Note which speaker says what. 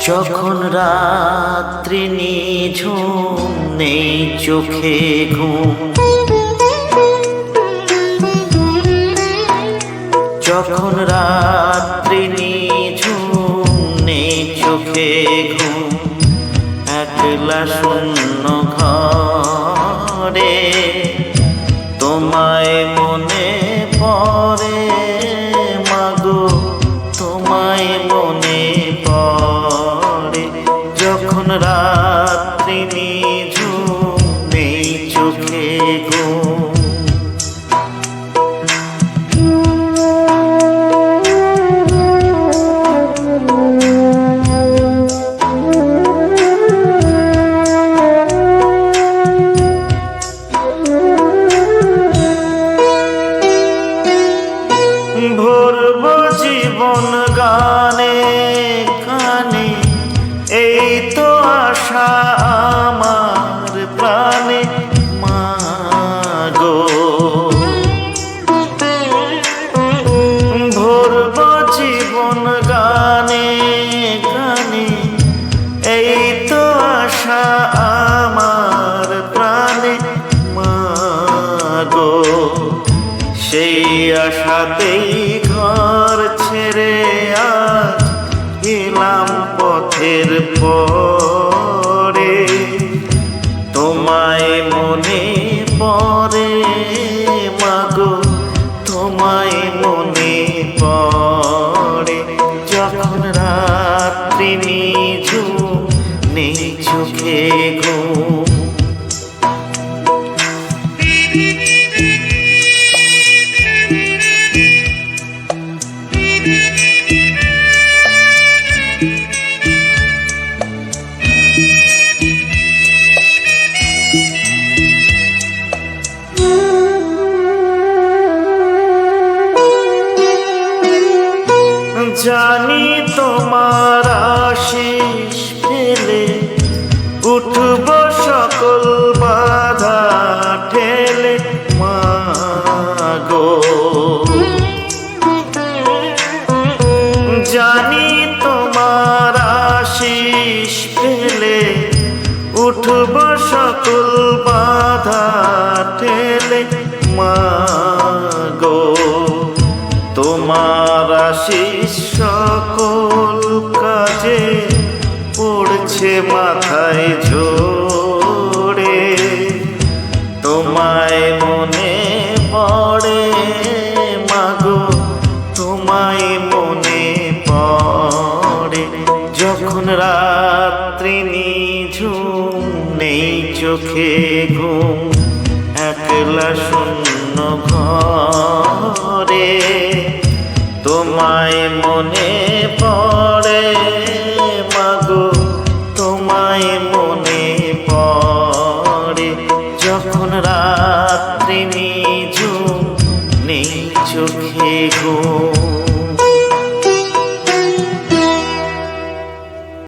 Speaker 1: যখন রাত্রি নিঝুম নেই চোখে ঘুম, যখন রাত্রি নিঝুম নেই চোখে ঘুম, একলা শূন্য ঘরে তোমায় মনে পড়ে মাগো, তোমায় মনে পড়ে। যখন রাত্রি নিঝুম নেই চোখে ঘুম, ভরব জীবন গানে গানে, এই তো আশা আমার প্রাণে মাগো। ভরব জীবন গানে গানে, এই তো আশা আমার প্রাণে মাগো। সেই আশাতেই ঘর ছেড়ে আজ এলাম পথের পরে, তোমায় মনে পড়ে মাগো, তোমায় মনে পড়ে। যখন রাত্রি নিঝুম নেই চোখে ঘুম, জানি তোমার আশিস ফেলে উঠব সকল বাধা ঠেলে মাগো। জানি তোমার আশিস ফেলে উঠব সকল বাধা ঠেলে মাগো। তোমার আশিস সকল কাজে পড়ছে মাথায় ঝরে, তোমায় মনে পড়ে মাগো, তোমায় মনে পড়ে। যখন রাত্রি নিঝুম নেই চোখে ঘুম, একলা শূন্য ঘরে তোমায় মনে পড়ে মাগো, তোমায় মনে পড়ে। যখন রাত্রি নিঝুম নেই চোখে ঘুম।